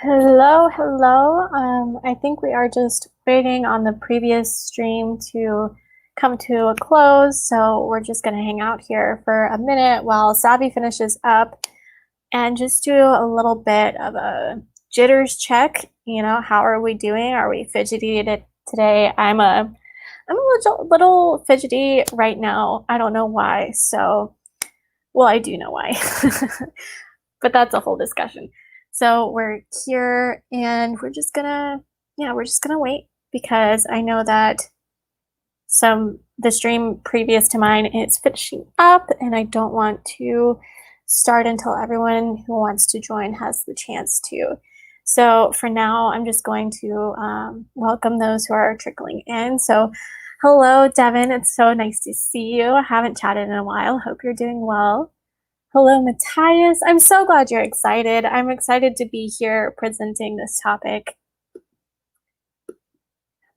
Hello, hello. I think we are just waiting on the previous stream to come to a close, so we're just going to hang out here for a minute while Savi finishes up and just do a little bit of a jitters check. How are we doing? Are we fidgety today? I'm a little fidgety right now. I don't know why. Well, I do know why, but that's a whole discussion. So we're here and we're just gonna wait because I know that the stream previous to mine is finishing up and I don't want to start until everyone who wants to join has the chance to. So for now, I'm just going to welcome those who are trickling in. So hello, Devin. It's so nice to see you. I haven't chatted in a while. Hope you're doing well. Hello, Matthias. I'm so glad you're excited. I'm excited to be here presenting this topic.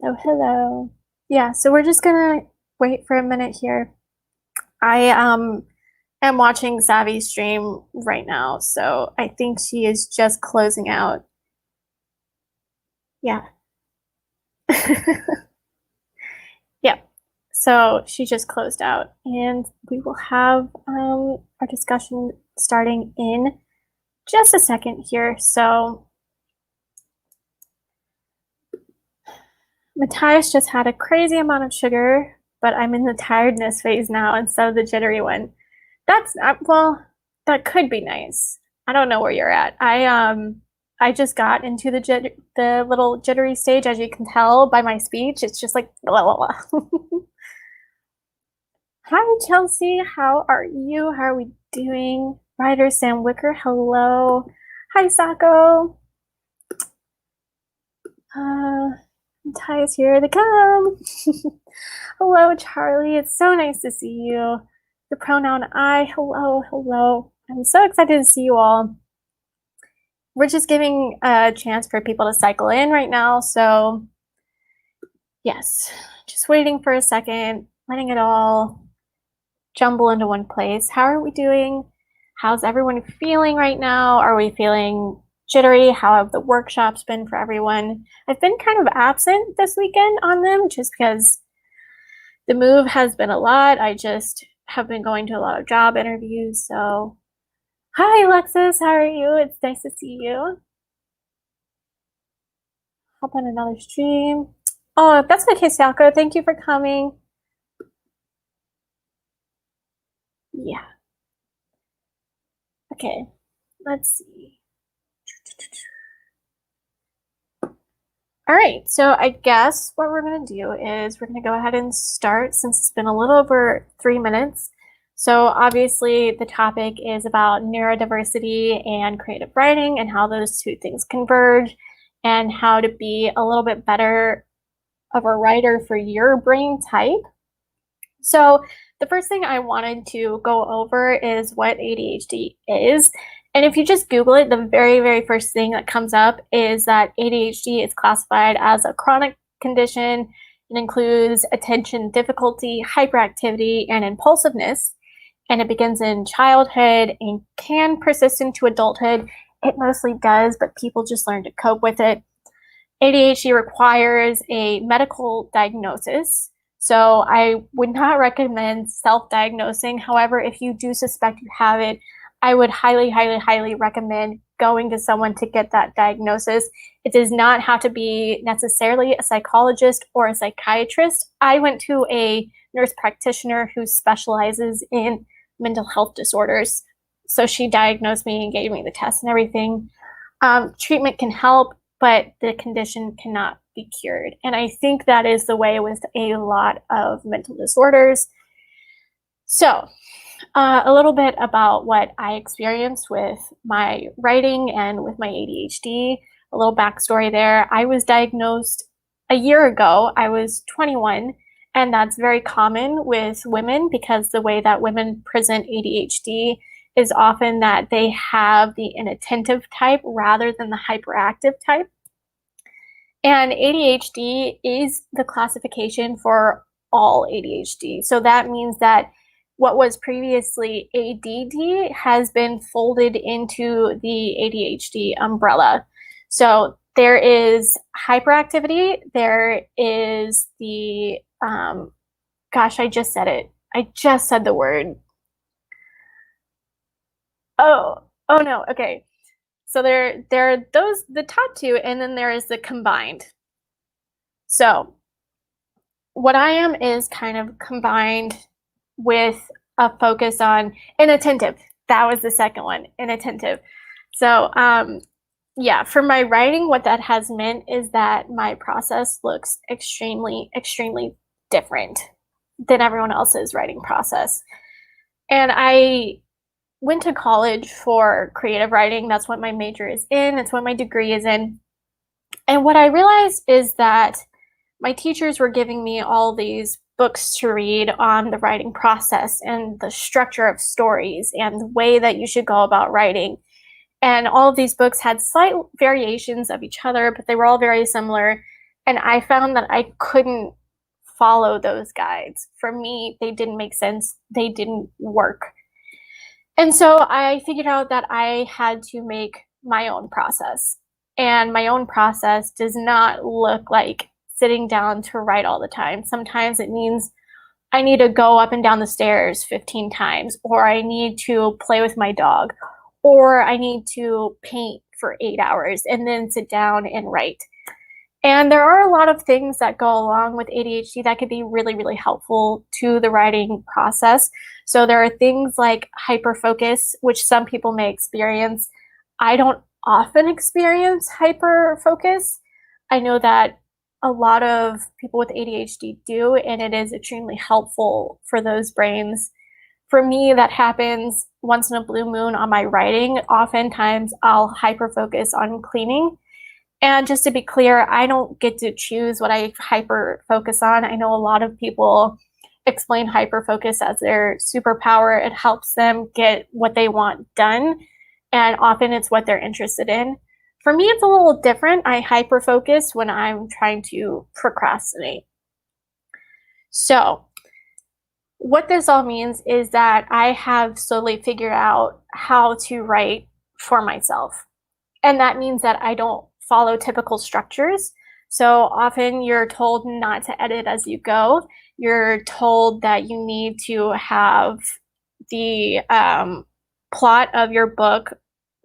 Oh, hello. Yeah, so we're just gonna wait for a minute here. I am watching Savi's stream right now, so I think she is just closing out. Yeah. Yeah. So she just closed out, and we will have our discussion starting in just a second here. So Matthias just had a crazy amount of sugar, but I'm in the tiredness phase now instead of the jittery one. That's not, well, that could be nice. I don't know where you're at. I just got into the little jittery stage, as you can tell by my speech. It's just like blah blah blah. Hi, Chelsea. How are you? How are we doing? Ryder Sam Wicker, hello. Hi, Sako. Ty's here to come. Hello, Charlie. It's so nice to see you. The pronoun I. Hello, hello. I'm so excited to see you all. We're just giving a chance for people to cycle in right now. So yes, just waiting for a second, letting it all jumble into one place. How are we doing? How's everyone feeling right now? Are we feeling jittery? How have the workshops been for everyone? I've been kind of absent this weekend on them just because the move has been a lot. I just have been going to a lot of job interviews. So hi, Alexis. How are you? It's nice to see you. Hop on another stream. Oh, that's okay, Sayako. Thank you for coming. Yeah. Okay, let's see. All right, so I guess what we're going to do is we're going to go ahead and start since it's been a little over 3 minutes. So obviously the topic is about neurodiversity and creative writing and how those two things converge and how to be a little bit better of a writer for your brain type. So the first thing I wanted to go over is what ADHD is. And if you just Google it, the very, very first thing that comes up is that ADHD is classified as a chronic condition. It includes attention difficulty, hyperactivity, and impulsiveness. And it begins in childhood and can persist into adulthood. It mostly does, but people just learn to cope with it. ADHD requires a medical diagnosis. So I would not recommend self-diagnosing. However, if you do suspect you have it, I would highly, highly, highly recommend going to someone to get that diagnosis. It does not have to be necessarily a psychologist or a psychiatrist. I went to a nurse practitioner who specializes in mental health disorders. So she diagnosed me and gave me the test and everything. Treatment can help, but the condition cannot be cured. And I think that is the way with a lot of mental disorders. So a little bit about what I experienced with my writing and with my ADHD, a little backstory there. I was diagnosed a year ago. I was 21, and that's very common with women because the way that women present ADHD is often that they have the inattentive type rather than the hyperactive type. And ADHD is the classification for all ADHD. So that means that what was previously ADD has been folded into the ADHD umbrella. So there is hyperactivity. There is the, gosh, I just said it. I just said the word. Oh no. Okay. So there are those, the top two, and then there is the combined. So what I am is kind of combined with a focus on inattentive. That was the second one, inattentive. So yeah, for my writing, what that has meant is that my process looks extremely, extremely different than everyone else's writing process. And I went to college for creative writing. That's what my major is in. It's what my degree is in. And what I realized is that my teachers were giving me all these books to read on the writing process and the structure of stories and the way that you should go about writing. And all of these books had slight variations of each other, but they were all very similar. And I found that I couldn't follow those guides. For me, they didn't make sense. They didn't work. And so I figured out that I had to make my own process. And my own process does not look like sitting down to write all the time. Sometimes it means I need to go up and down the stairs 15 times, or I need to play with my dog, or I need to paint for 8 hours and then sit down and write. And there are a lot of things that go along with ADHD that could be really, really helpful to the writing process. So there are things like hyperfocus, which some people may experience. I don't often experience hyperfocus. I know that a lot of people with ADHD do, and it is extremely helpful for those brains. For me, that happens once in a blue moon on my writing. Oftentimes, I'll hyperfocus on cleaning. And just to be clear, I don't get to choose what I hyperfocus on. I know a lot of people explain hyperfocus as their superpower. It helps them get what they want done, and often it's what they're interested in. For me, it's a little different. I hyperfocus when I'm trying to procrastinate. So what this all means is that I have slowly figured out how to write for myself. And that means that I don't follow typical structures. So often you're told not to edit as you go. You're told that you need to have the plot of your book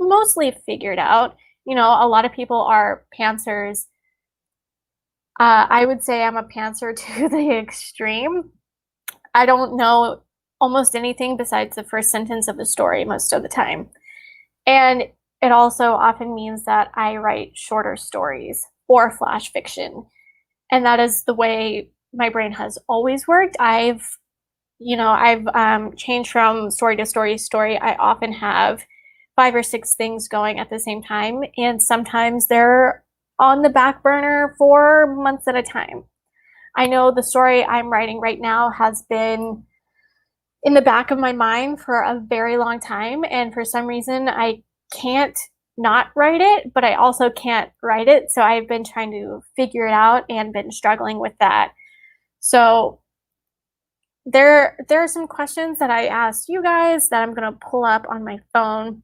mostly figured out. You know, a lot of people are pantsers. I would say I'm a pantser to the extreme. I don't know almost anything besides the first sentence of the story most of the time. And it also often means that I write shorter stories or flash fiction. And that is the way my brain has always worked. I've changed from story to story. I often have 5 or 6 things going at the same time, and sometimes they're on the back burner for months at a time. I know the story I'm writing right now has been in the back of my mind for a very long time, and for some reason I can't not write it, but I also can't write it, so I've been trying to figure it out and been struggling with that. So there are some questions that I asked you guys that I'm going to pull up on my phone.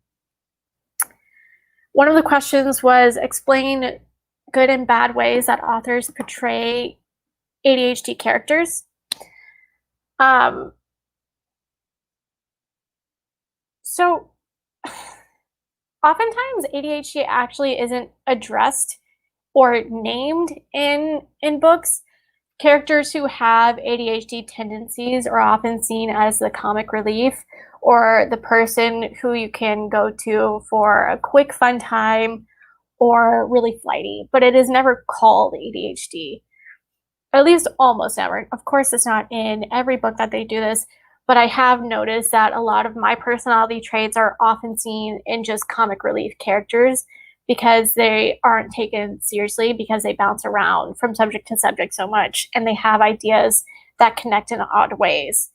One of the questions was, explain good and bad ways that authors portray ADHD characters. So oftentimes ADHD actually isn't addressed or named in books. Characters who have ADHD tendencies are often seen as the comic relief or the person who you can go to for a quick fun time or really flighty, but it is never called ADHD. At least almost never. Of course, it's not in every book that they do this, but I have noticed that a lot of my personality traits are often seen in just comic relief characters because they aren't taken seriously because they bounce around from subject to subject so much and they have ideas that connect in odd ways.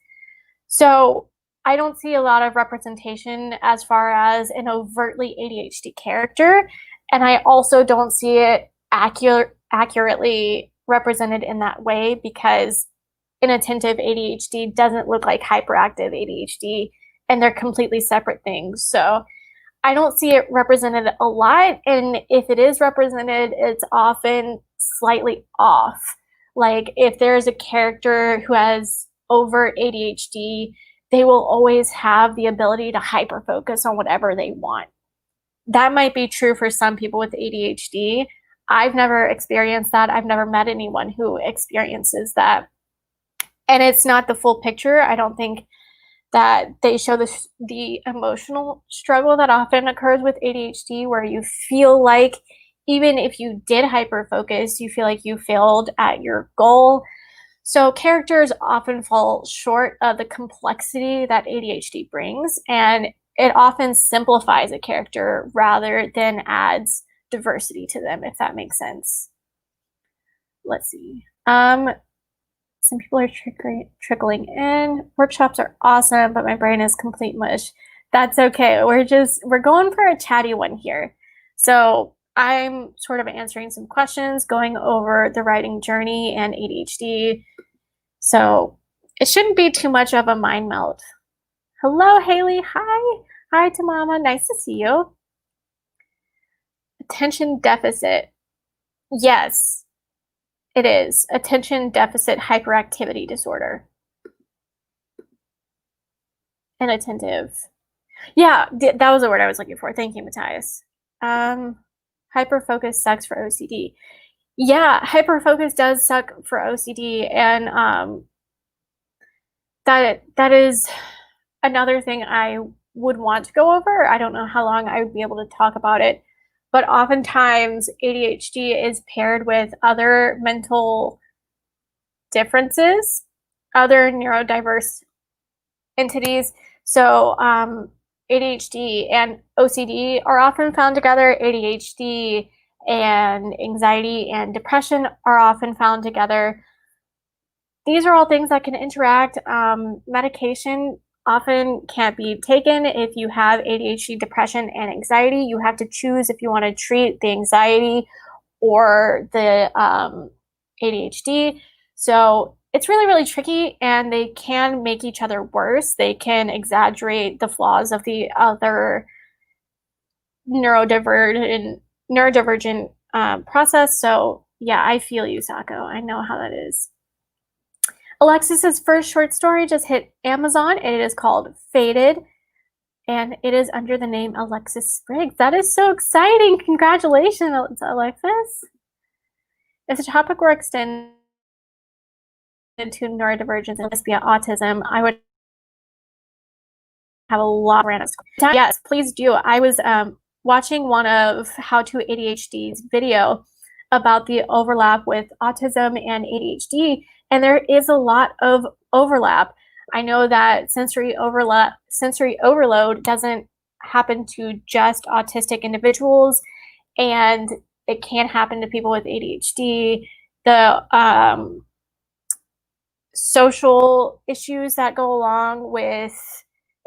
So I don't see a lot of representation as far as an overtly ADHD character, and I also don't see it accurately represented in that way because inattentive ADHD doesn't look like hyperactive ADHD, and they're completely separate things. So I don't see it represented a lot, and if it is represented, it's often slightly off. Like if there's a character who has overt ADHD, they will always have the ability to hyper focus on whatever they want. That might be true for some people with ADHD. I've never experienced that. I've never met anyone who experiences that. And it's not the full picture. I don't think that they show the emotional struggle that often occurs with ADHD, where you feel like even if you did hyper focus, you feel like you failed at your goal. So characters often fall short of the complexity that ADHD brings, and it often simplifies a character rather than adds diversity to them, if that makes sense. Let's see. Some people are trickling in. Workshops are awesome, but my brain is complete mush. That's okay. We're going for a chatty one here. So I'm sort of answering some questions, going over the writing journey and ADHD. So it shouldn't be too much of a mind melt. Hello, Haley. Hi. Hi to Mama. Nice to see you. Attention deficit. Yes, it is. Attention deficit hyperactivity disorder. Inattentive. Yeah, that was the word I was looking for. Thank you, Matthias. Hyperfocus sucks for OCD. Yeah, hyperfocus does suck for OCD, and that is another thing I would want to go over. I don't know how long I would be able to talk about it, but oftentimes ADHD is paired with other mental differences, other neurodiverse entities. So ADHD and OCD are often found together. ADHD and anxiety and depression are often found together. These are all things that can interact. Medication often can't be taken if you have ADHD, depression, and anxiety. You have to choose if you want to treat the anxiety or the ADHD. So it's really, really tricky, and they can make each other worse. They can exaggerate the flaws of the other neurodivergent process. So yeah, I feel you, Sako. I know how that is. Alexis's first short story just hit Amazon. It is called Faded, and it is under the name Alexis Spriggs. That is so exciting. Congratulations, Alexis. If the topic were extended to neurodivergence and lesbian autism, I would have a lot of random. Yes, please do. I was watching one of How to ADHD's video about the overlap with autism and ADHD, and there is a lot of overlap. I know that sensory overload doesn't happen to just autistic individuals, and it can happen to people with ADHD. The social issues that go along with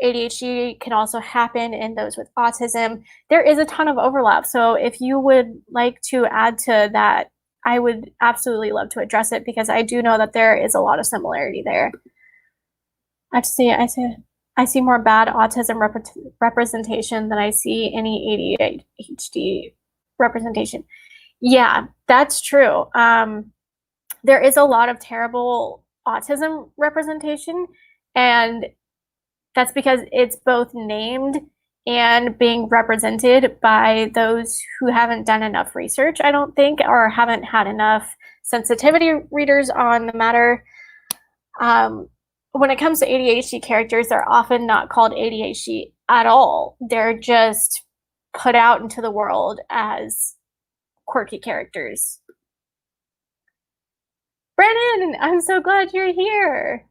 ADHD can also happen in those with autism. There is a ton of overlap. So if you would like to add to that, I would absolutely love to address it, because I do know that there is a lot of similarity there. I see more bad autism representation than I see any ADHD representation. Yeah, that's true. There is a lot of terrible autism representation, and that's because it's both named and being represented by those who haven't done enough research, I don't think, or haven't had enough sensitivity readers on the matter. When it comes to ADHD characters, they're often not called ADHD at all. They're just put out into the world as quirky characters. Brennan, I'm so glad you're here.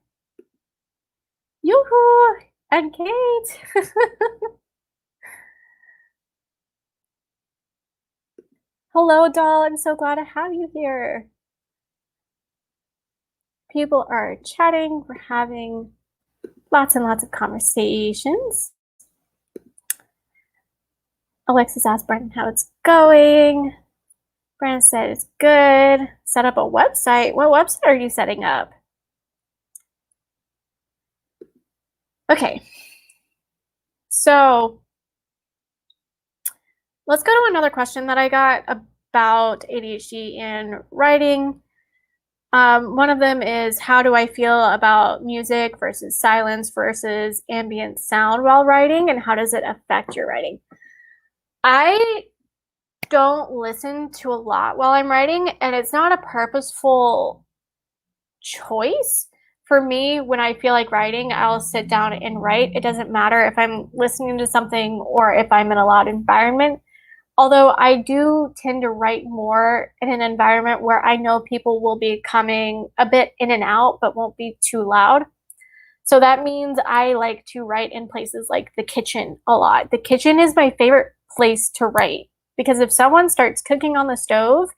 Yoo-hoo! And Kate! Hello, doll. I'm so glad to have you here. People are chatting. We're having lots and lots of conversations. Alexis asked Brennan how it's going. Brennan said it's good. Set up a website. What website are you setting up? Okay. So Let's go to another question that I got about ADHD and writing. One of them is, how do I feel about music versus silence versus ambient sound while writing, and how does it affect your writing? I don't listen to a lot while I'm writing, and it's not a purposeful choice. For me, when I feel like writing, I'll sit down and write. It doesn't matter if I'm listening to something or if I'm in a loud environment. Although I do tend to write more in an environment where I know people will be coming a bit in and out, but won't be too loud. So that means I like to write in places like the kitchen a lot. The kitchen is my favorite place to write because if someone starts cooking on the stove,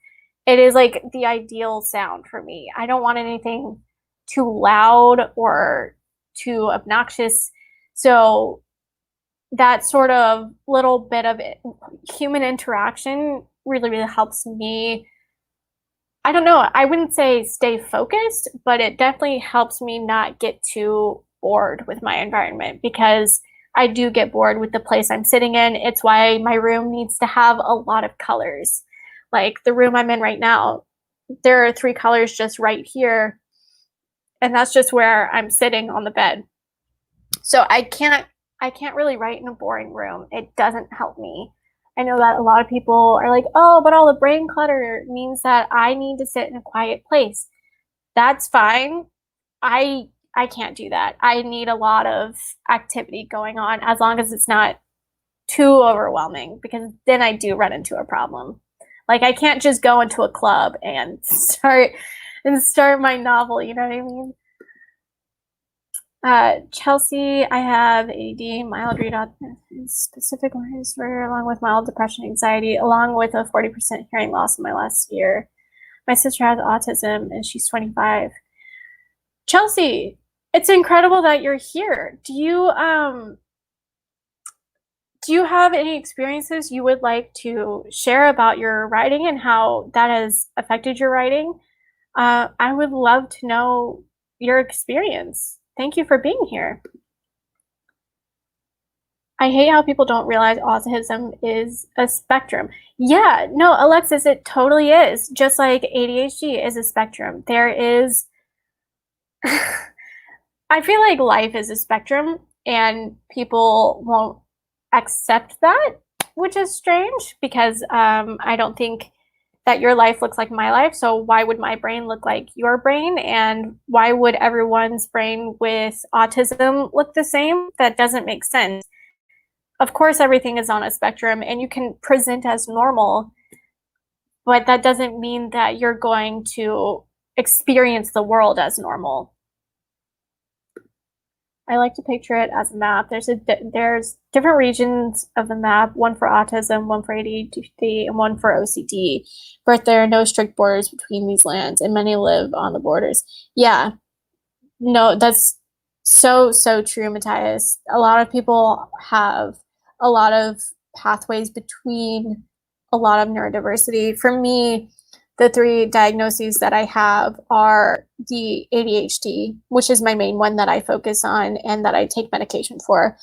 it is like the ideal sound for me. I don't want anything too loud or too obnoxious. So that sort of little bit of human interaction really, really helps me. I don't know, I wouldn't say stay focused, but it definitely helps me not get too bored with my environment because I do get bored with the place I'm sitting in. It's why my room needs to have a lot of colors. Like the room I'm in right now, there are 3 colors just right here, and that's just where I'm sitting on the bed. So I can't really write in a boring room. It doesn't help me. I know that a lot of people are like, oh, but all the brain clutter means that I need to sit in a quiet place. That's fine. I can't do that. I need a lot of activity going on as long as it's not too overwhelming because then I do run into a problem. Like I can't just go into a club and start my novel, you know what I mean? Chelsea, I have AD, mild read autism, specific learning disorder, along with mild depression, anxiety, along with a 40% hearing loss in my last year. My sister has autism and she's 25. Chelsea, it's incredible that you're here. Do you have any experiences you would like to share about your writing and how that has affected your writing? I would love to know your experience. Thank you for being here. I hate how people don't realize autism is a spectrum. Yeah, no, Alexis, it totally is. Just like ADHD is a spectrum. There is, I feel like life is a spectrum and people won't accept that, which is strange because I don't think that your life looks like my life. So why would my brain look like your brain? And why would everyone's brain with autism look the same? That doesn't make sense. Of course, everything is on a spectrum and you can present as normal, but that doesn't mean that you're going to experience the world as normal. I like to picture it as a map. There's different regions of the map, one for autism, one for ADHD, and one for OCD. But there are no strict borders between these lands, and many live on the borders. Yeah, no, that's so true, Matthias. A lot of people have a lot of pathways between a lot of neurodiversity. For me, the 3 diagnoses that I have are the ADHD, which is my main one that I focus on and that I take medication for,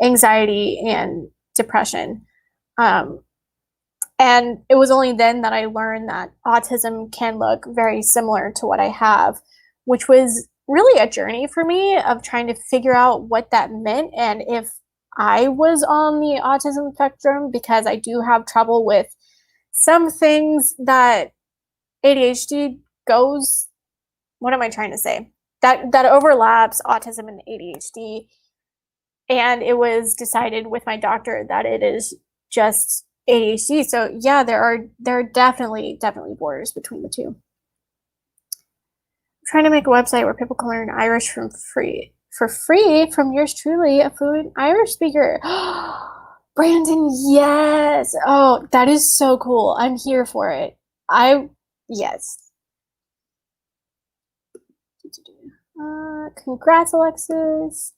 anxiety and depression. And it was only then that I learned that autism can look very similar to what I have, which was really a journey for me of trying to figure out what that meant and if I was on the autism spectrum, because I do have trouble with some things that ADHD goes, what am I trying to say? That overlaps autism and ADHD. And it was decided with my doctor that it is just ADHD. So yeah, there are definitely borders between the two. I'm trying to make a website where people can learn Irish for free from yours truly, a fluent Irish speaker. Brandon, yes. Oh, that is so cool. I'm here for it. Yes. Congrats, Alexis.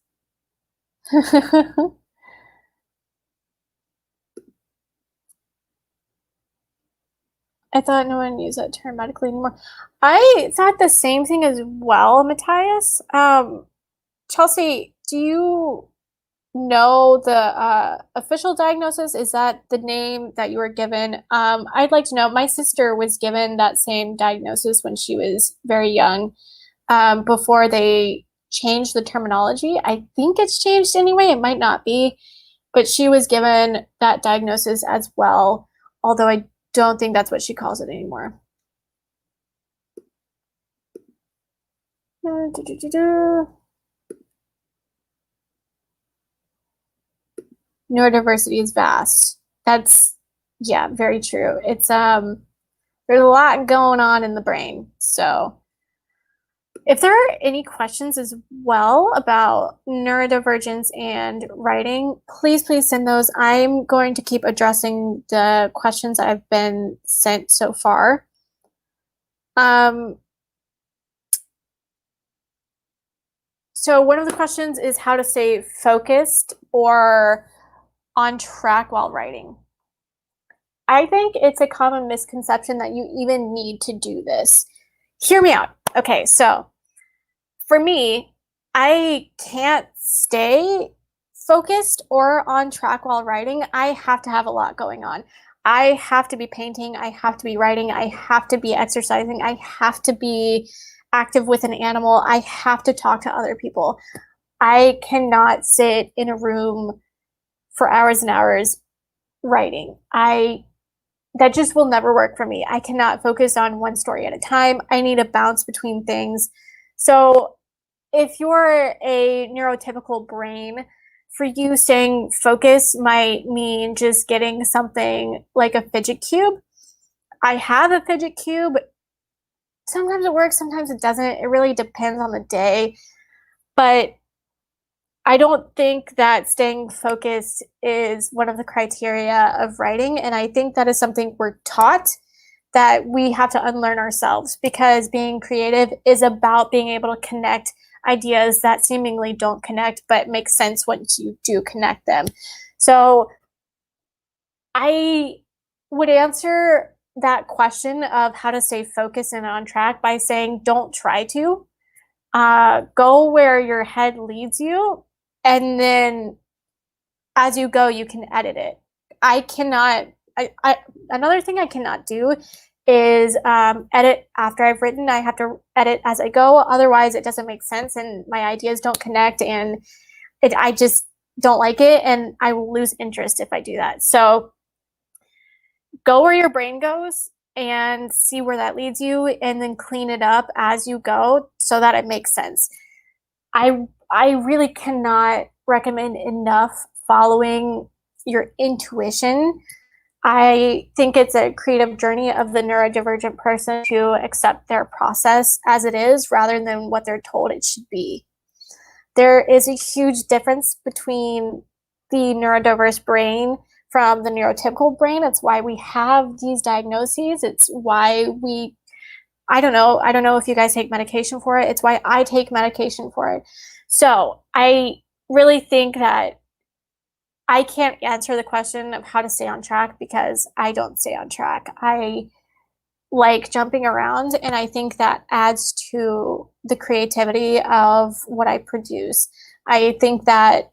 I thought no one used that term medically anymore. I thought the same thing as well, Matthias. Chelsea, do you know the official diagnosis. Is that the name that you were given? I'd like to know. My sister was given that same diagnosis when she was very young, before they changed the terminology. I think it's changed anyway. It might not be, but she was given that diagnosis as well, although I don't think that's what she calls it anymore. Neurodiversity is vast. That's, yeah, very true. It's there's a lot going on in the brain. So if there are any questions as well about neurodivergence and writing, please send those. I'm going to keep addressing the questions that have been sent so far. So one of the questions is how to stay focused or on track while writing. I think it's a common misconception that you even need to do this. Hear me out. Okay, so for me, I can't stay focused or on track while writing. I have to have a lot going on. I have to be painting. I have to be writing. I have to be exercising. I have to be active with an animal. I have to talk to other people. I cannot sit in a room for hours and hours writing. That just will never work for me. I cannot focus on one story at a time. I need to bounce between things. So if you're a neurotypical brain, for you, staying focused might mean just getting something like a fidget cube. I have a fidget cube. Sometimes it works, sometimes it doesn't. It really depends on the day. But I don't think that staying focused is one of the criteria of writing. And I think that is something we're taught that we have to unlearn ourselves, because being creative is about being able to connect ideas that seemingly don't connect but make sense once you do connect them. So I would answer that question of how to stay focused and on track by saying don't try to. Go where your head leads you, and then as you go, you can edit it. I cannot, another thing I cannot do is edit after I've written. I have to edit as I go. Otherwise, it doesn't make sense and my ideas don't connect, and I just don't like it, and I will lose interest if I do that. So go where your brain goes and see where that leads you, and then clean it up as you go so that it makes sense. I really cannot recommend enough following your intuition. I think it's a creative journey of the neurodivergent person to accept their process as it is rather than what they're told it should be. There is a huge difference between the neurodiverse brain from the neurotypical brain. It's why we have these diagnoses. It's why I don't know if you guys take medication for it. It's why I take medication for it. So I really think that I can't answer the question of how to stay on track because I don't stay on track. I like jumping around, and I think that adds to the creativity of what I produce. I think that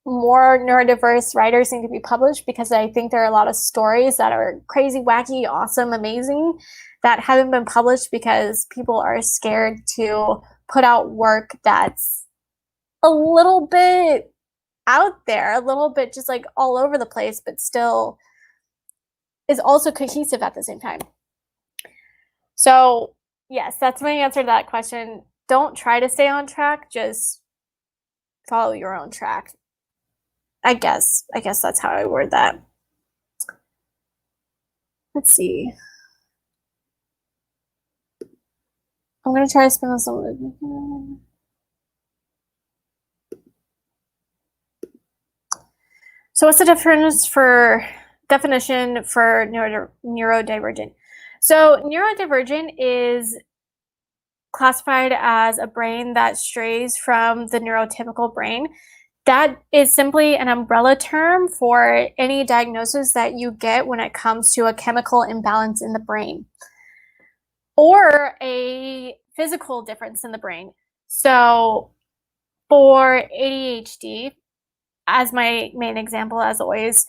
more neurodiverse writers need to be published because I think there are a lot of stories that are crazy, wacky, awesome, amazing that haven't been published because people are scared to put out work that's a little bit out there, a little bit just like all over the place, but still is also cohesive at the same time. So yes, that's my answer to that question. Don't try to stay on track, just follow your own track. I guess that's how I word that. Let's see. I'm gonna try to spin this on. So what's the definition for neurodivergent? So neurodivergent is classified as a brain that strays from the neurotypical brain. That is simply an umbrella term for any diagnosis that you get when it comes to a chemical imbalance in the brain or a physical difference in the brain. So for ADHD, as my main example, as always,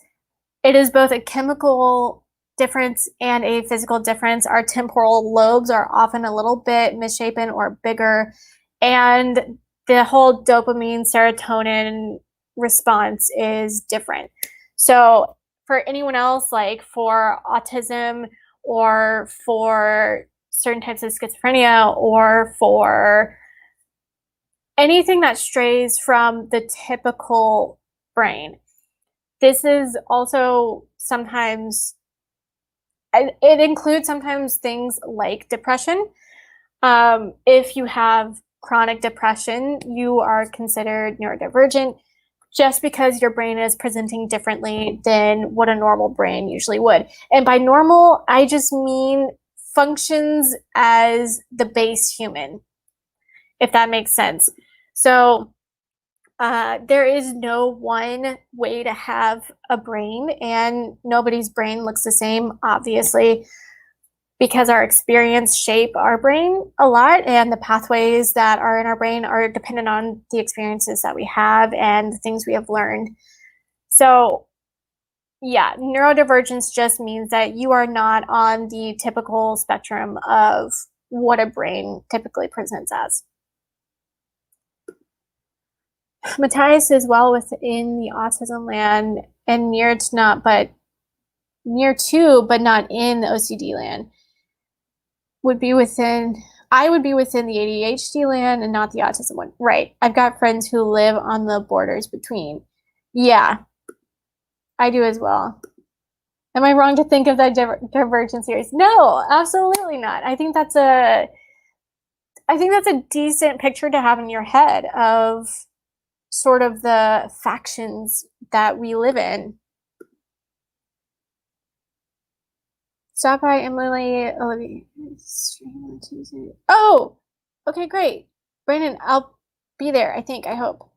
it is both a chemical difference and a physical difference. Our temporal lobes are often a little bit misshapen or bigger, and the whole dopamine serotonin response is different. So for anyone else, like for autism or for certain types of schizophrenia or for anything that strays from the typical brain, this is also sometimes, it includes sometimes things like depression. If you have chronic depression, you are considered neurodivergent just because your brain is presenting differently than what a normal brain usually would. And by normal, I just mean functions as the base human, if that makes sense. So there is no one way to have a brain, and nobody's brain looks the same, obviously, because our experience shape our brain a lot, and the pathways that are in our brain are dependent on the experiences that we have and the things we have learned. So yeah, neurodivergence just means that you are not on the typical spectrum of what a brain typically presents as. Matthias is well within the autism land and near to, but not in the OCD land. I would be within the ADHD land and not the autism one. Right. I've got friends who live on the borders between. Yeah, I do as well. Am I wrong to think of that Divergent series? No, absolutely not. I think that's a decent picture to have in your head of sort of the factions that we live in. Stop by Emily Olivia. Oh, okay, great. Brandon, I'll be there, I think, I hope.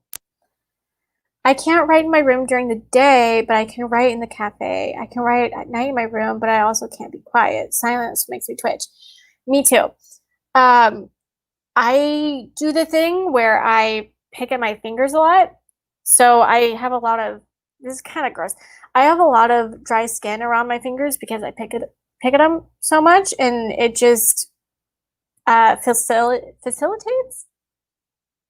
I can't write in my room during the day, but I can write in the cafe. I can write at night in my room, but I also can't be quiet. Silence makes me twitch. Me too. I do the thing where I pick at my fingers a lot. So I have a lot of, this is kind of gross. I have a lot of dry skin around my fingers because I pick at them so much, and it just facilitates.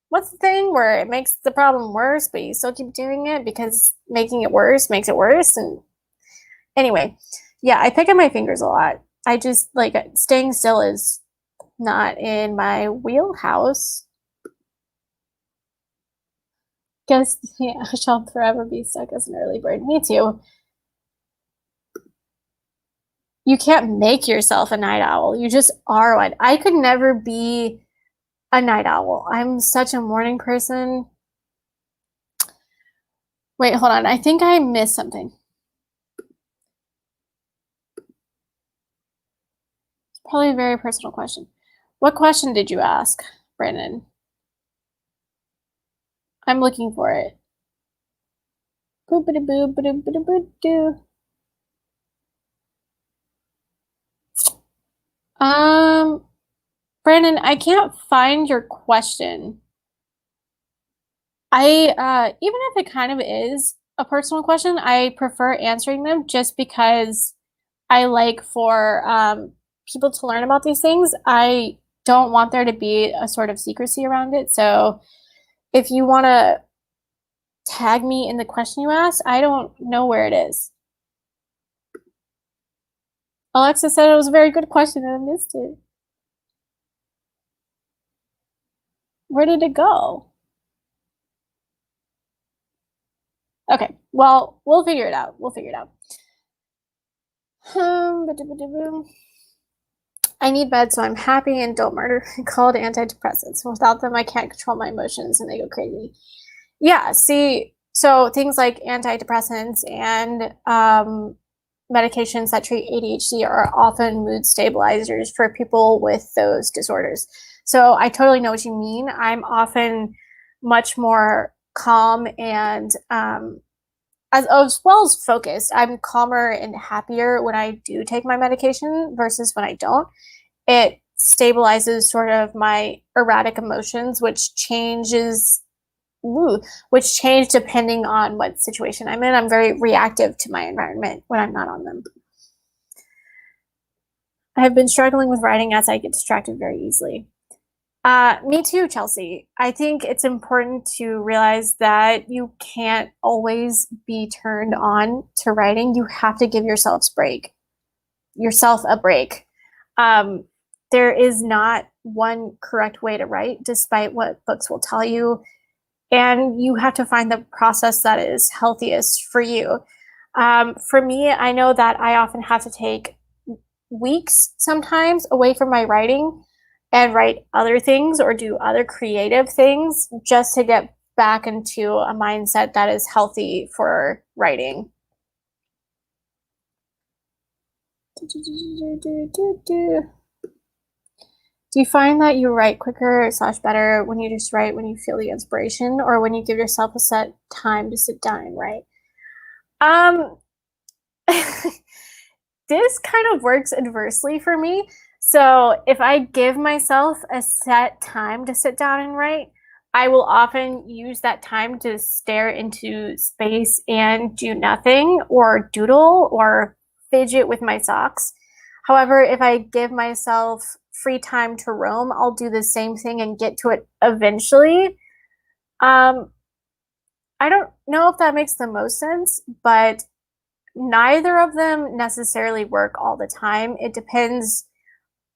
What's the thing where it makes the problem worse, but you still keep doing it because making it worse makes it worse? And anyway, yeah, I pick at my fingers a lot. I just like staying still is not in my wheelhouse. Guess yeah, I shall forever be stuck as an early bird. Me too. You can't make yourself a night owl. You just are one. I could never be a night owl. I'm such a morning person. Wait, hold on. I think I missed something. It's probably a very personal question. What question did you ask, Brandon? I'm looking for it. Brandon, I can't find your question. Even if it kind of is a personal question, I prefer answering them just because I like for people to learn about these things. I don't want there to be a sort of secrecy around it. So if you want to tag me in the question you asked, I don't know where it is. Alexa said it was a very good question and I missed it. Where did it go? Okay, well, we'll figure it out. We'll figure it out. I need meds, so I'm happy and don't murder. Called antidepressants. Without them, I can't control my emotions and they go crazy. Yeah, see, so things like antidepressants and medications that treat ADHD are often mood stabilizers for people with those disorders. So I totally know what you mean. I'm often much more calm and as well as focused. I'm calmer and happier when I do take my medication versus when I don't. It stabilizes sort of my erratic emotions, which changes which change depending on what situation I'm in. I'm very reactive to my environment when I'm not on them. I have been struggling with writing as I get distracted very easily. Me too, Chelsea. I think it's important to realize that you can't always be turned on to writing. You have to give yourself a break. There is not one correct way to write, despite what books will tell you. And you have to find the process that is healthiest for you. For me, I know that I often have to take weeks sometimes away from my writing and write other things or do other creative things just to get back into a mindset that is healthy for writing. Do you find that you write quicker / better when you just write when you feel the inspiration, or when you give yourself a set time to sit down and write? This kind of works inversely for me. So if I give myself a set time to sit down and write, I will often use that time to stare into space and do nothing, or doodle, or fidget with my socks. However, if I give myself free time to roam, I'll do the same thing and get to it eventually. I don't know if that makes the most sense, but neither of them necessarily work all the time. It depends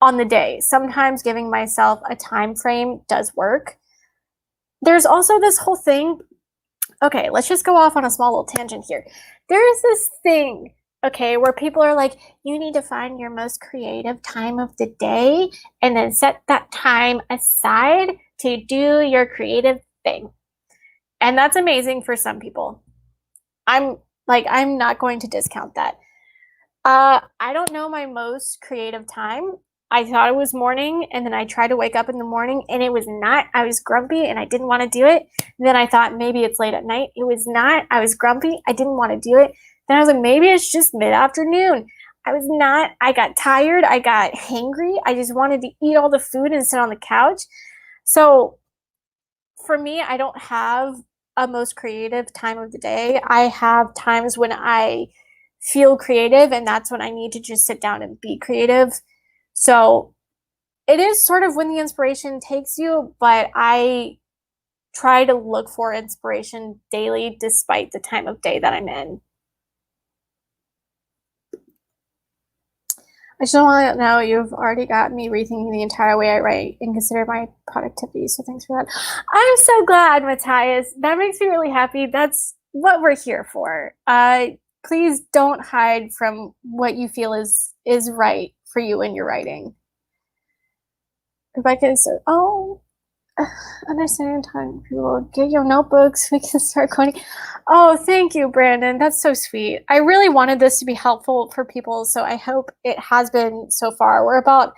on the day. Sometimes giving myself a time frame does work. There's also this whole thing. Okay, let's just go off on a small little tangent here. There is this thing, okay, where people are like, you need to find your most creative time of the day and then set that time aside to do your creative thing. And that's amazing for some people. I'm not going to discount that. I don't know my most creative time. I thought it was morning, and then I tried to wake up in the morning, and it was not. I was grumpy, and I didn't want to do it. And then I thought maybe it's late at night. It was not. I was grumpy. I didn't want to do it. Then I was like, maybe it's just mid-afternoon. I was not. I got tired. I got hangry. I just wanted to eat all the food and sit on the couch. So for me, I don't have a most creative time of the day. I have times when I feel creative, and that's when I need to just sit down and be creative. So it is sort of when the inspiration takes you, but I try to look for inspiration daily despite the time of day that I'm in. I just want to know you've already got me rethinking the entire way I write and consider my productivity, so thanks for that. I'm so glad, Matthias. That makes me really happy. That's what we're here for. Please don't hide from what you feel is right for you in your writing. Rebecca is understanding time. People, get your notebooks. We can start coding. Oh, thank you, Brandon. That's so sweet. I really wanted this to be helpful for people, so I hope it has been so far. We're about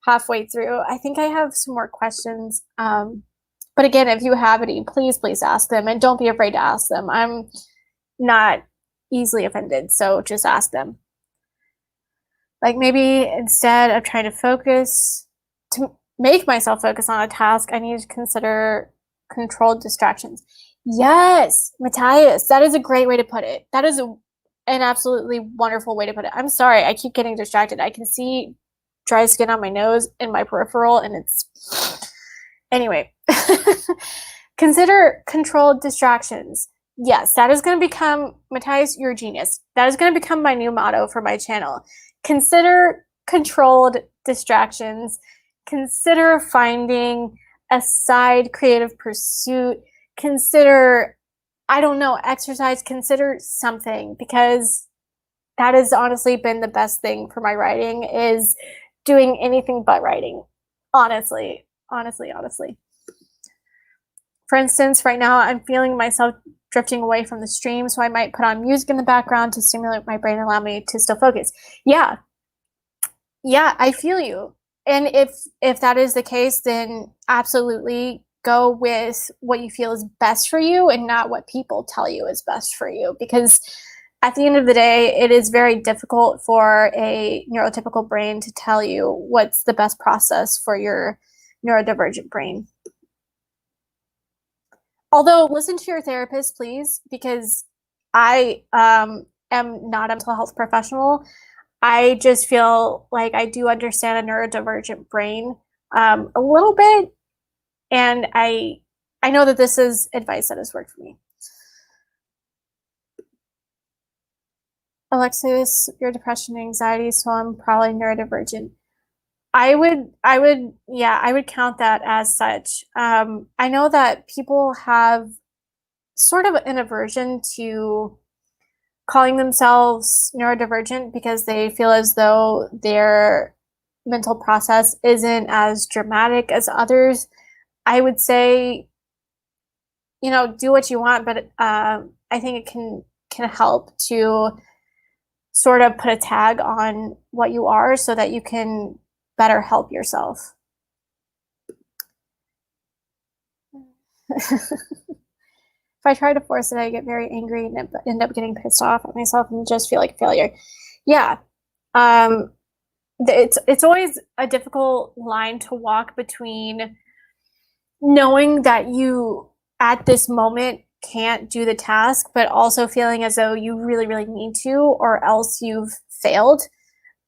halfway through. I think I have some more questions. But again, if you have any, please ask them, and don't be afraid to ask them. I'm not easily offended, so just ask them. Like, maybe instead of trying to focus, to make myself focus on a task, I need to consider controlled distractions. Yes, Matthias, that is a great way to put it. That is an absolutely wonderful way to put it. I'm sorry, I keep getting distracted. I can see dry skin on my nose and my peripheral, and it's... Anyway, consider controlled distractions. Yes, that is going to become, Matthias, you're a genius. That is going to become my new motto for my channel. Consider controlled distractions. Consider finding a side creative pursuit. Consider, I don't know, exercise. Consider something, because that has honestly been the best thing for my writing, is doing anything but writing. Honestly. For instance, right now I'm feeling myself drifting away from the stream, so I might put on music in the background to stimulate my brain and allow me to still focus. Yeah, I feel you. And if that is the case, then absolutely go with what you feel is best for you and not what people tell you is best for you. Because at the end of the day, it is very difficult for a neurotypical brain to tell you what's the best process for your neurodivergent brain. although listen to your therapist, please, because I am not a mental health professional. I just feel like I do understand a neurodivergent brain a little bit, and I know that this is advice that has worked for me. Alexis, your depression and anxiety, so I'm probably neurodivergent. Yeah, I would count that as such. I know that people have sort of an aversion to calling themselves neurodivergent because they feel as though their mental process isn't as dramatic as others. I would say, do what you want, but I think it can help to sort of put a tag on what you are so that you can better help yourself. If I try to force it, I get very angry and end up getting pissed off at myself and just feel like a failure. Yeah. It's always a difficult line to walk between knowing that you at this moment can't do the task, but also feeling as though you really, really need to, or else you've failed.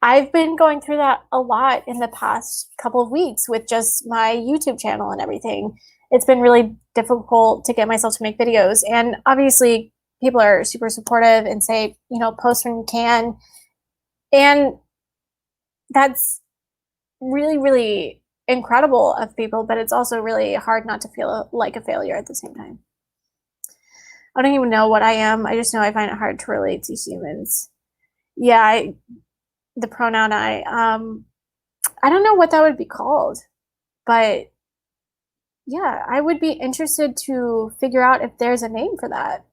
I've been going through that a lot in the past couple of weeks with just my YouTube channel and everything. It's been really difficult to get myself to make videos. And obviously, people are super supportive and say, post when you can. And that's really, really incredible of people, but it's also really hard not to feel like a failure at the same time. I don't even know what I am. I just know I find it hard to relate to humans. Yeah, the pronoun I don't know what that would be called, but yeah, I would be interested to figure out if there's a name for that.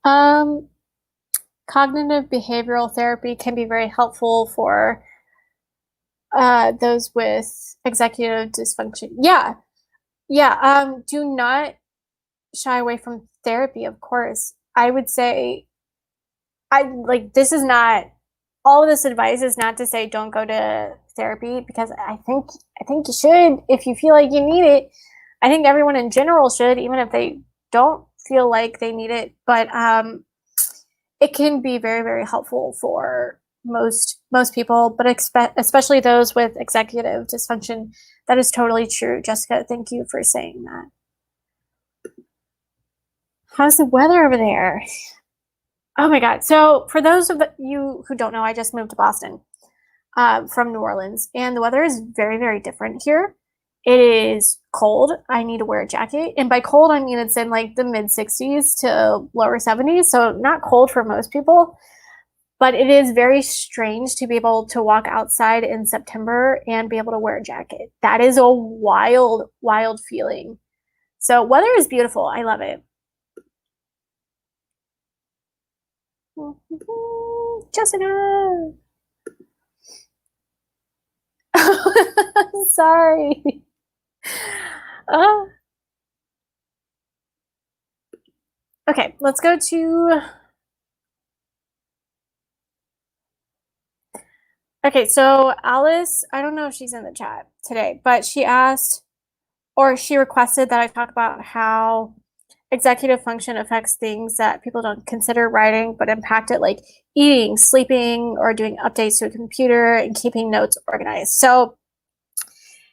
Um, Cognitive behavioral therapy can be very helpful for those with executive dysfunction. Yeah, yeah. Do not shy away from therapy, of course. I would say this is not all of this advice is not to say don't go to therapy, because I think you should if you feel like you need it. I think everyone in general should, even if they don't feel like they need it. But it can be very, very helpful for most people, but especially those with executive dysfunction. That is totally true, Jessica. Thank you for saying that. How's the weather over there? Oh my God. So for those of you who don't know, I just moved to Boston from New Orleans, and the weather is very, very different here. It is cold. I need to wear a jacket. And by cold, I mean it's in like the mid 60s to lower 70s. So not cold for most people, but it is very strange to be able to walk outside in September and be able to wear a jacket. That is a wild, wild feeling. So weather is beautiful. I love it. Jessica. Sorry. Uh, okay, let's go to. Okay, so Alice, I don't know if she's in the chat today, but she asked, or she requested that I talk about how executive function affects things that people don't consider writing, but impact it, like eating, sleeping, or doing updates to a computer and keeping notes organized. So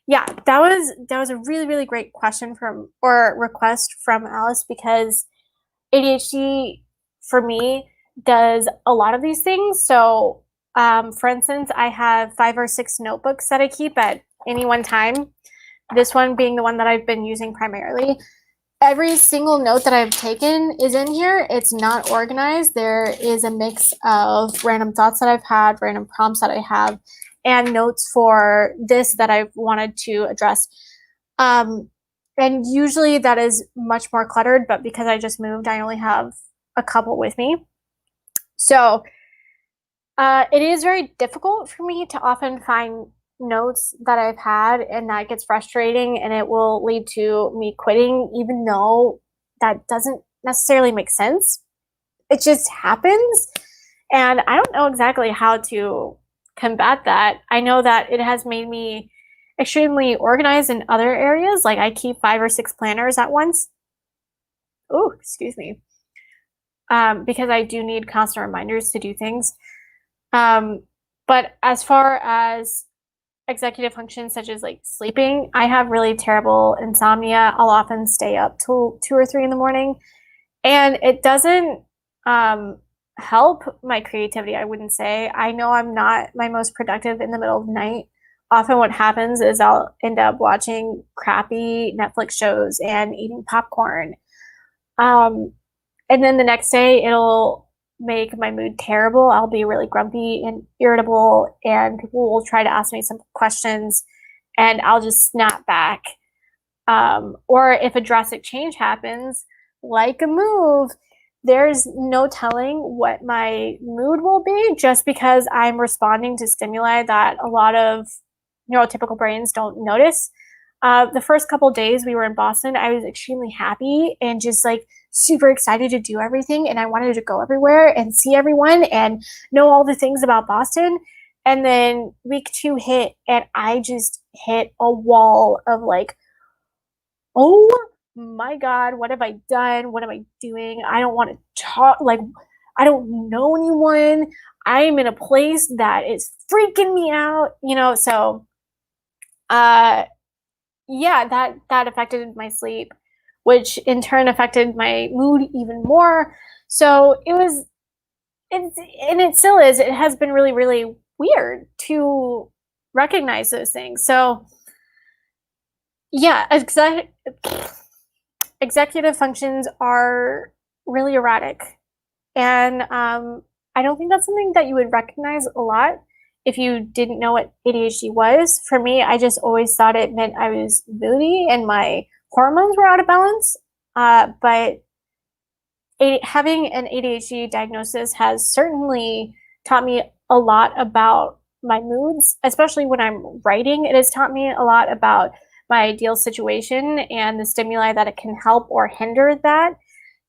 yeah, that was a really, really great question or request from Alice, because ADHD for me does a lot of these things. So for instance, I have 5 or 6 notebooks that I keep at any one time. This one being the one that I've been using primarily. Every single note that I've taken is in here. It's not organized. There is a mix of random thoughts that I've had, random prompts that I have, and notes for this that I've wanted to address. And usually that is much more cluttered, but because I just moved, I only have a couple with me. So it is very difficult for me to often find notes that I've had, and that gets frustrating, and it will lead to me quitting, even though that doesn't necessarily make sense. It just happens. And I don't know exactly how to combat that. I know that it has made me extremely organized in other areas. Like I keep 5 or 6 planners at once. Oh, excuse me. Because I do need constant reminders to do things. But as far as executive functions such as like sleeping, I have really terrible insomnia. I'll often stay up till 2 or 3 in the morning, and it doesn't help my creativity, I wouldn't say. I know I'm not my most productive in the middle of the night. Often what happens is I'll end up watching crappy Netflix shows and eating popcorn. And then the next day it'll make my mood terrible. I'll be really grumpy and irritable, and people will try to ask me some questions and I'll just snap back. Or if a drastic change happens, like a move, there's no telling what my mood will be just because I'm responding to stimuli that a lot of neurotypical brains don't notice. The first couple days we were in Boston, I was extremely happy and just like super excited to do everything. And I wanted to go everywhere and see everyone and know all the things about Boston. And then week 2 hit, and I just hit a wall of like, oh my God, what have I done? What am I doing? I don't want to talk. Like, I don't know anyone. I'm in a place that is freaking me out, so yeah, that affected my sleep, which in turn affected my mood even more. So and it still is, it has been really, really weird to recognize those things. So yeah, executive functions are really erratic. And I don't think that's something that you would recognize a lot if you didn't know what ADHD was. For me, I just always thought it meant I was moody and my hormones were out of balance. But having an ADHD diagnosis has certainly taught me a lot about my moods, especially when I'm writing. It has taught me a lot about my ideal situation and the stimuli that it can help or hinder that.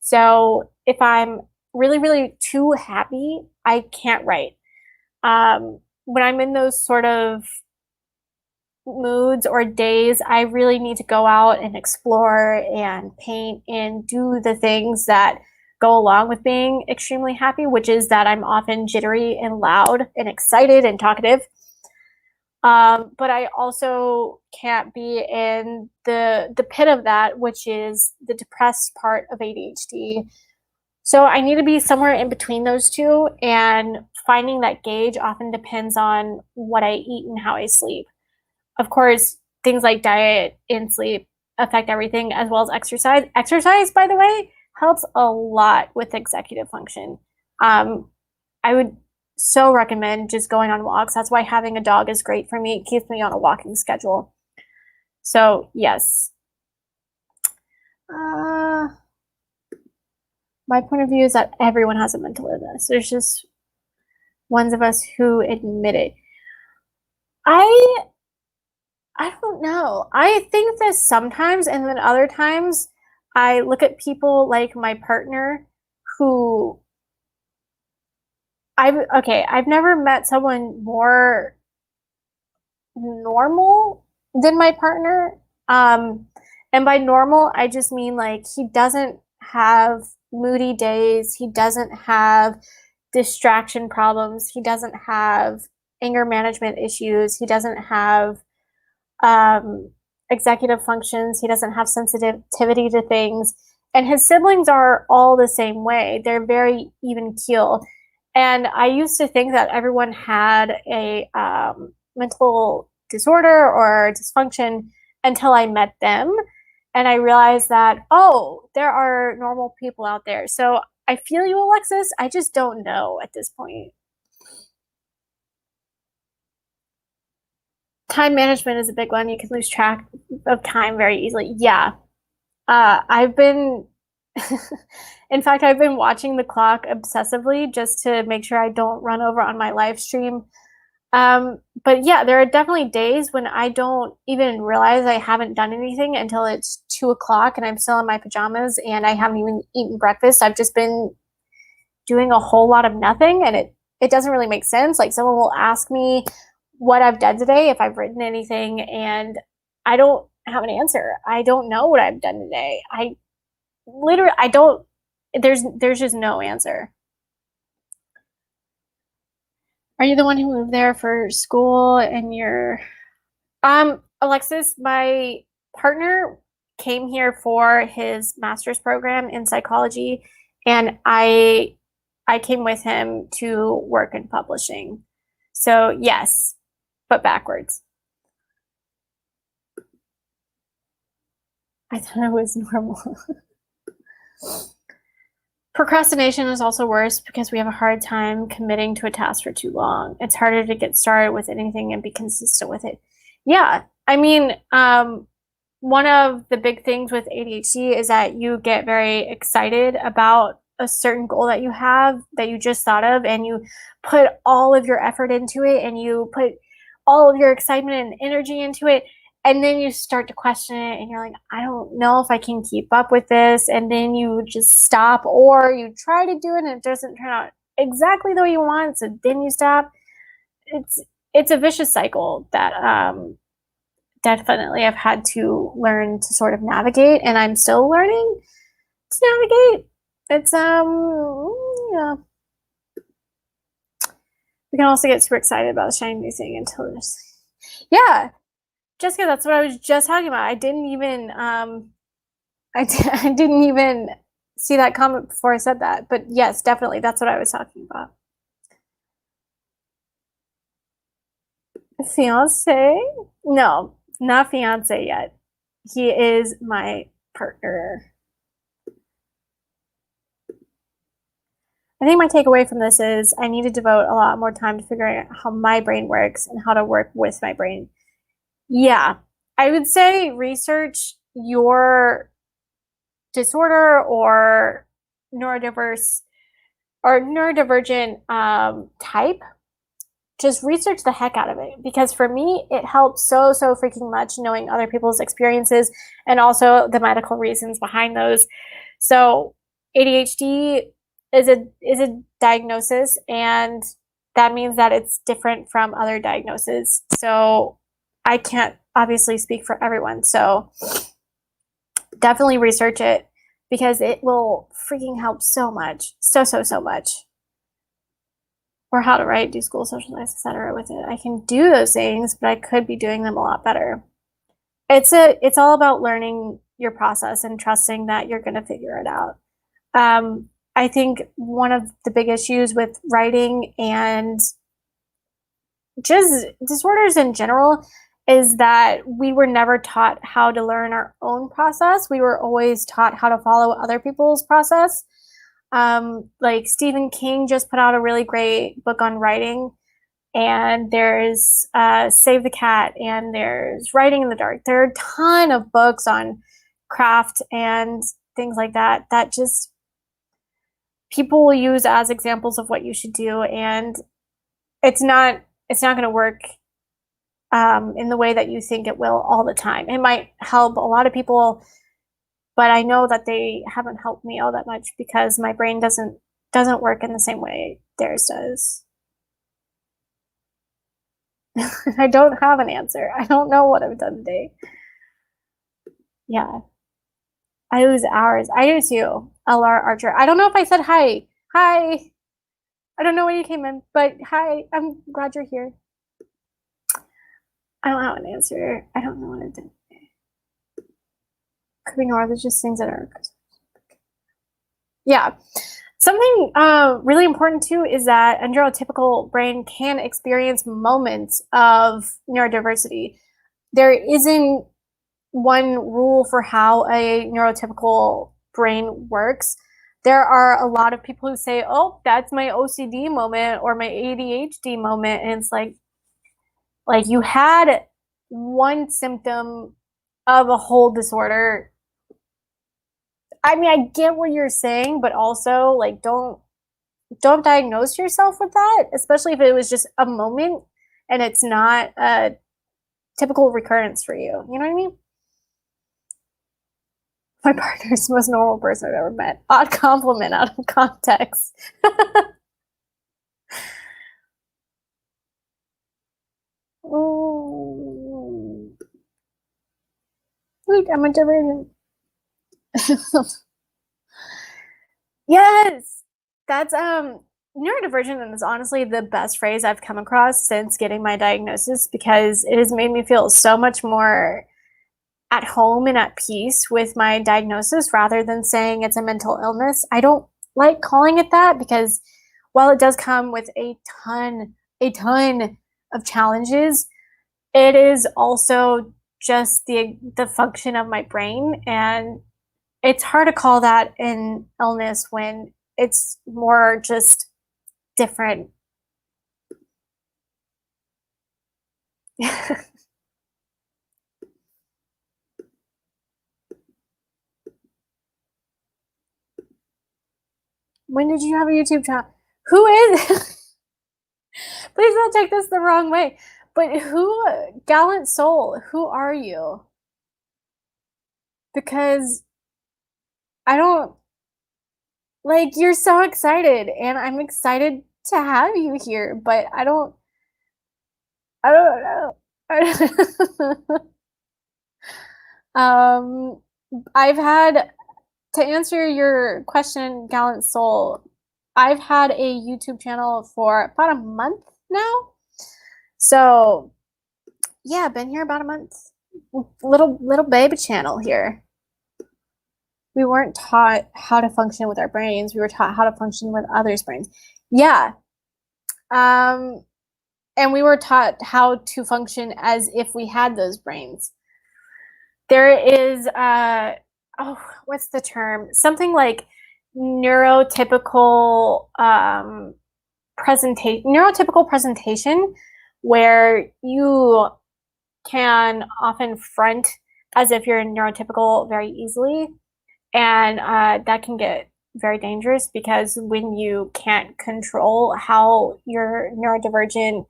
So if I'm really, really too happy, I can't write. When I'm in those sort of moods or days, I really need to go out and explore and paint and do the things that go along with being extremely happy, which is that I'm often jittery and loud and excited and talkative. But I also can't be in the pit of that, which is the depressed part of ADHD. So I need to be somewhere in between those two, and finding that gauge often depends on what I eat and how I sleep. Of course, things like diet and sleep affect everything, as well as exercise. Exercise, by the way, helps a lot with executive function. I would so recommend just going on walks. That's why having a dog is great for me. It keeps me on a walking schedule. So yes. My point of view is that everyone has a mental illness. There's just ones of us who admit it. I don't know. I think this sometimes, and then other times I look at people like my partner who I've never met someone more normal than my partner. And by normal, I just mean like he doesn't have moody days. He doesn't have distraction problems. He doesn't have anger management issues. He doesn't have executive functions. He doesn't have sensitivity to things. And his siblings are all the same way. They're very even keel. And I used to think that everyone had a mental disorder or dysfunction until I met them. And I realized that, oh, there are normal people out there. So I feel you, Alexis. I just don't know at this point. Time management is a big one. You can lose track of time very easily. Yeah. I've been, in fact, I've been watching the clock obsessively just to make sure I don't run over on my live stream. But yeah, there are definitely days when I don't even realize I haven't done anything until it's 2 o'clock and I'm still in my pajamas and I haven't even eaten breakfast. I've just been doing a whole lot of nothing, and it doesn't really make sense. Like, someone will ask me what I've done today, if I've written anything, and I don't have an answer. I don't know what I've done today. I don't, there's just no answer. Are you the one who moved there for school and you're Alexis, my partner came here for his master's program in psychology, and I came with him to work in publishing. So yes, but backwards. I thought it was normal. Procrastination is also worse because we have a hard time committing to a task for too long. It's harder to get started with anything and be consistent with it. Yeah, I mean, one of the big things with ADHD is that you get very excited about a certain goal that you have that you just thought of, and you put all of your effort into it, and you put all of your excitement and energy into it, and then you start to question it, and you're like, I don't know if I can keep up with this, and then you just stop, or you try to do it and it doesn't turn out exactly the way you want, so then you stop. It's a vicious cycle that definitely I've had to learn to sort of navigate, and I'm still learning to navigate. It's yeah. We can also get super excited about a shiny new thing until there's, yeah, Jessica, that's what I was just talking about. I didn't even I didn't even see that comment before I said that, but yes, definitely that's what I was talking about. Fiance? No, not fiance yet. He is my partner. I think my takeaway from this is I need to devote a lot more time to figuring out how my brain works and how to work with my brain. Yeah, I would say research your disorder or neurodiverse or neurodivergent type. Just research the heck out of it, because for me it helps so freaking much knowing other people's experiences and also the medical reasons behind those. So ADHD is a diagnosis, and that means that it's different from other diagnoses. So I can't obviously speak for everyone. So definitely research it, because it will freaking help so much. So much. Or how to write, do school, socialize, etc. with it. I can do those things, but I could be doing them a lot better. It's all about learning your process and trusting that you're going to figure it out. I think one of the big issues with writing and just disorders in general is that we were never taught how to learn our own process. We were always taught how to follow other people's process. Like Stephen King just put out a really great book on writing, and there's Save the Cat, and there's Writing in the Dark. There are a ton of books on craft and things like that that just people will use as examples of what you should do, and it's not going to work in the way that you think it will all the time. It might help a lot of people, but I know that they haven't helped me all that much because my brain doesn't work in the same way theirs does. I don't have an answer. I don't know what I've done today. Yeah. I lose hours. I do too. LR Archer. I don't know if I said hi. Hi. I don't know when you came in, but hi. I'm glad you're here. I don't have an answer. I don't know what I did. Could be more. There's just things that are. Yeah. Something really important too is that a neurotypical brain can experience moments of neurodiversity. There isn't one rule for how a neurotypical brain works. There are a lot of people who say, oh, that's my OCD moment or my ADHD moment. And it's like you had one symptom of a whole disorder. I mean, I get what you're saying, but also like don't diagnose yourself with that, especially if it was just a moment. and it's not a typical recurrence for you. You know what I mean? My partner's the most normal person I've ever met. Odd compliment out of context. Oh, wait, I'm a divergent. Yes, that's neurodivergent is honestly the best phrase I've come across since getting my diagnosis, because it has made me feel so much more at home and at peace with my diagnosis rather than saying it's a mental illness. I don't like calling it that because while it does come with a ton of challenges, it is also just the function of my brain, and it's hard to call that an illness when it's more just different. When did you have a YouTube channel? Who is? Please don't take this the wrong way. But who, gallant soul, who are you? Because I don't, like, you're so excited and I'm excited to have you here, but I don't know. um, I've had, to answer your question, gallant soul, I've had a YouTube channel for about a month now. So yeah, been here about a month. Little baby channel here. We weren't taught how to function with our brains. We were taught how to function with others' brains. Yeah. And we were taught how to function as if we had those brains. There is what's the term? Something like neurotypical presentation, where you can often front as if you're neurotypical very easily, and that can get very dangerous because when you can't control how your neurodivergent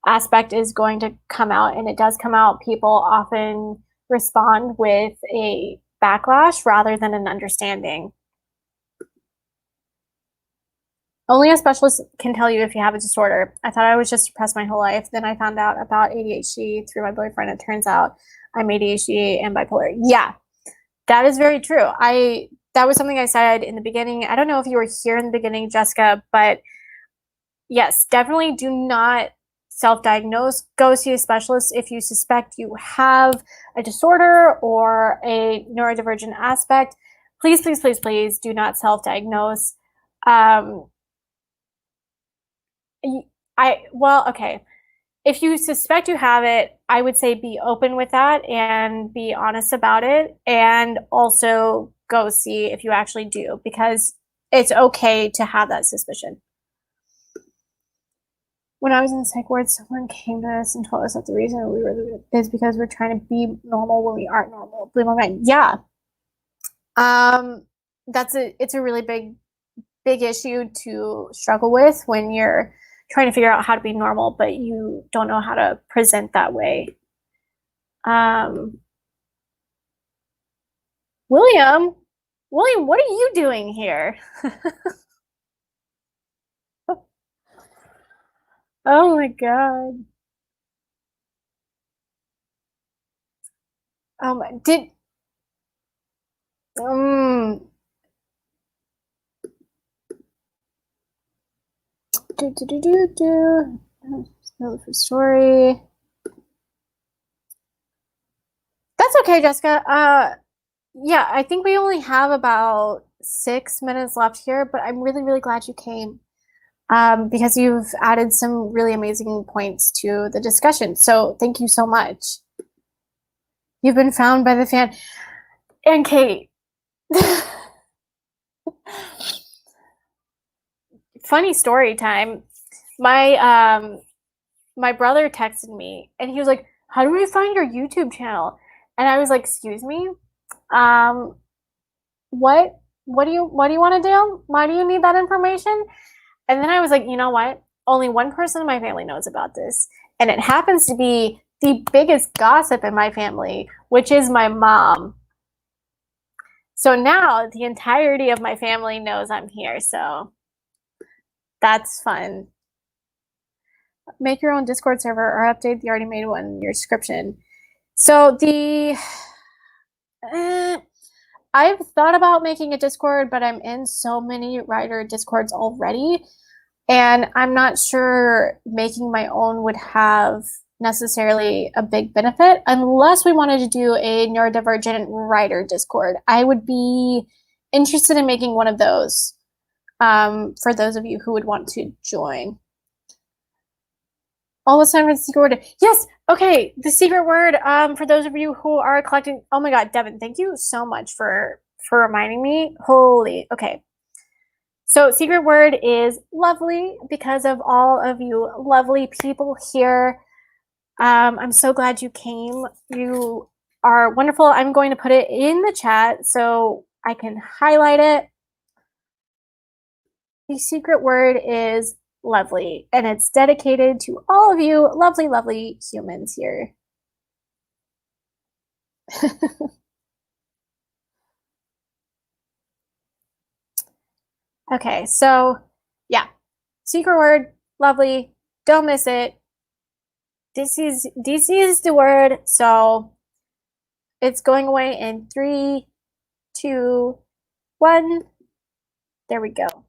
aspect is going to come out, and it does come out, people often respond with a backlash rather than an understanding. Only a specialist can tell you if you have a disorder. I thought I was just depressed my whole life. Then I found out about ADHD through my boyfriend. It turns out I'm ADHD and bipolar. Yeah, that is very true. That was something I said in the beginning. I don't know if you were here in the beginning, Jessica, but yes, definitely do not self-diagnose. Go see a specialist if you suspect you have a disorder or a neurodivergent aspect. Please, please, please, please do not self-diagnose. Okay. If you suspect you have it, I would say be open with that and be honest about it, and also go see if you actually do, because it's okay to have that suspicion. When I was in the psych ward, someone came to us and told us that the reason we were is because we're trying to be normal when we aren't normal. Blame on me. Yeah. It's a really big issue to struggle with when you're trying to figure out how to be normal, but you don't know how to present that way. William, what are you doing here? Oh my God. Did story. That's okay, Jessica. Yeah, I think we only have about 6 minutes left here, but I'm really, really glad you came, because you've added some really amazing points to the discussion. So thank you so much. You've been found by the fan. And Kate, funny story time. My brother texted me and he was like, "How do I find your YouTube channel?" And I was like, "Excuse me? What do you want to do? Why do you need that information?" And then I was like, you know what? Only one person in my family knows about this, And it happens to be the biggest gossip in my family, which is my mom. So now the entirety of my family knows I'm here, so that's fun. Make your own Discord server or update the already made one in your description. So I've thought about making a Discord, but I'm in so many writer Discords already, and I'm not sure making my own would have necessarily a big benefit unless we wanted to do a neurodivergent writer Discord. I would be interested in making one of those for those of you who would want to join. All the time for the secret word. Yes. Okay. The secret word. For those of you who are collecting. Oh my God, Devin, thank you so much for reminding me. Holy. Okay. So secret word is lovely because of all of you lovely people here. I'm so glad you came. You are wonderful. I'm going to put it in the chat so I can highlight it. The secret word is lovely, and it's dedicated to all of you lovely, lovely humans here. Okay, so yeah, secret word, lovely. Don't miss it. This is the word. So it's going away in 3, 2, 1. There we go.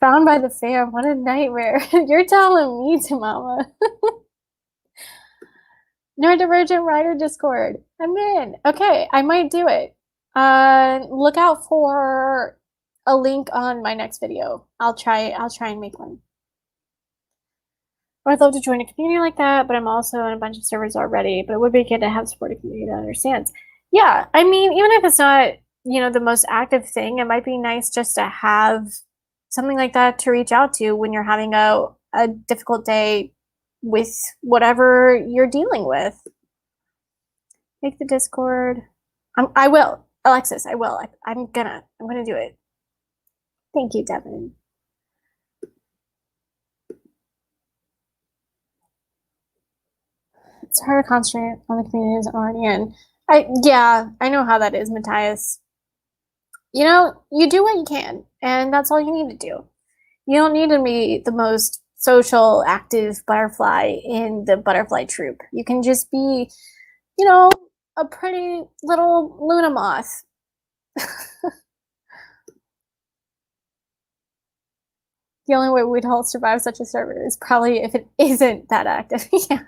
Found by the fam. What a nightmare. You're telling me to, mama. Neurodivergent writer Discord. I'm in. Okay, I might do it. Look out for a link on my next video. I'll try and make one. I'd love to join a community like that, but I'm also in a bunch of servers already. But it would be good to have a supportive community that understands. Yeah, I mean, even if it's not, you know, the most active thing, it might be nice just to have something like that to reach out to when you're having a difficult day with whatever you're dealing with. Make the Discord. I will, Alexis. I will. I'm gonna do it. Thank you, Devin. It's hard to concentrate on the communities already in. Yeah, I know how that is, Matthias. You know, you do what you can, and that's all you need to do. You don't need to be the most social, active butterfly in the butterfly troop. You can just be, you know, a pretty little Luna moth. The only way we'd all survive such a server is probably if it isn't that active. Yeah.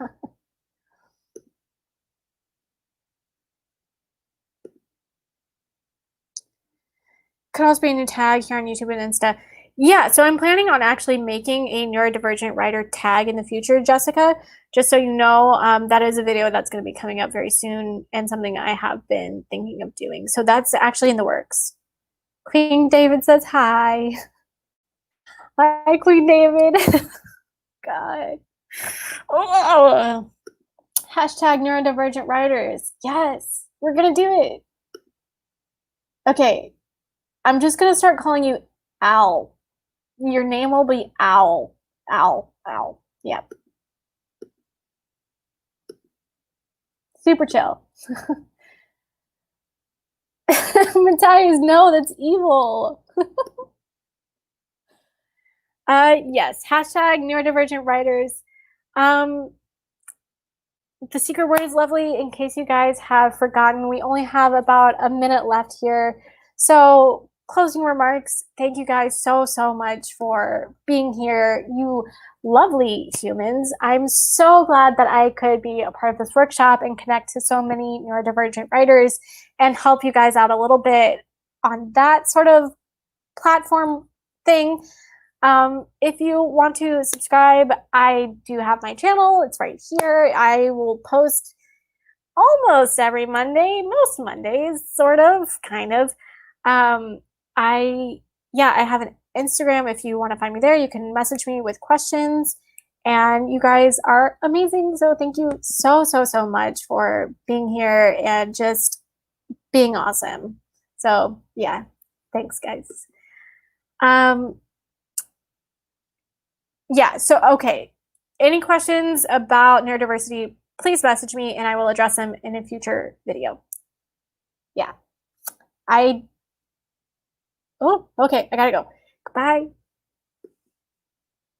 Could also be a new tag here on YouTube and Insta. Yeah, so I'm planning on actually making a neurodivergent writer tag in the future, Jessica. Just so you know, that is a video that's going to be coming up very soon and something I have been thinking of doing. So that's actually in the works. Queen David says hi. Hi, Queen David. God. Oh. Hashtag neurodivergent writers. Yes, we're going to do it. Okay, I'm just going to start calling you Al. Your name will be Owl. Owl. Owl. Yep. Super chill. Matthias, no, that's evil. Yes, hashtag neurodivergent writers. The secret word is lovely. In case you guys have forgotten, we only have about a minute left here. So closing remarks, thank you guys so much for being here, you lovely humans. I'm so glad that I could be a part of this workshop and connect to so many neurodivergent writers and help you guys out a little bit on that sort of platform thing. If you want to subscribe, I do have my channel. It's right here. I will post almost every Monday, most Mondays, sort of, kind of. I have an Instagram. If you want to find me there, you can message me with questions. And you guys are amazing. So thank you so much for being here and just being awesome. So yeah, thanks guys. Yeah, so okay. any questions about neurodiversity, please message me and I will address them in a future video. Yeah. Oh, okay, I gotta go. Goodbye.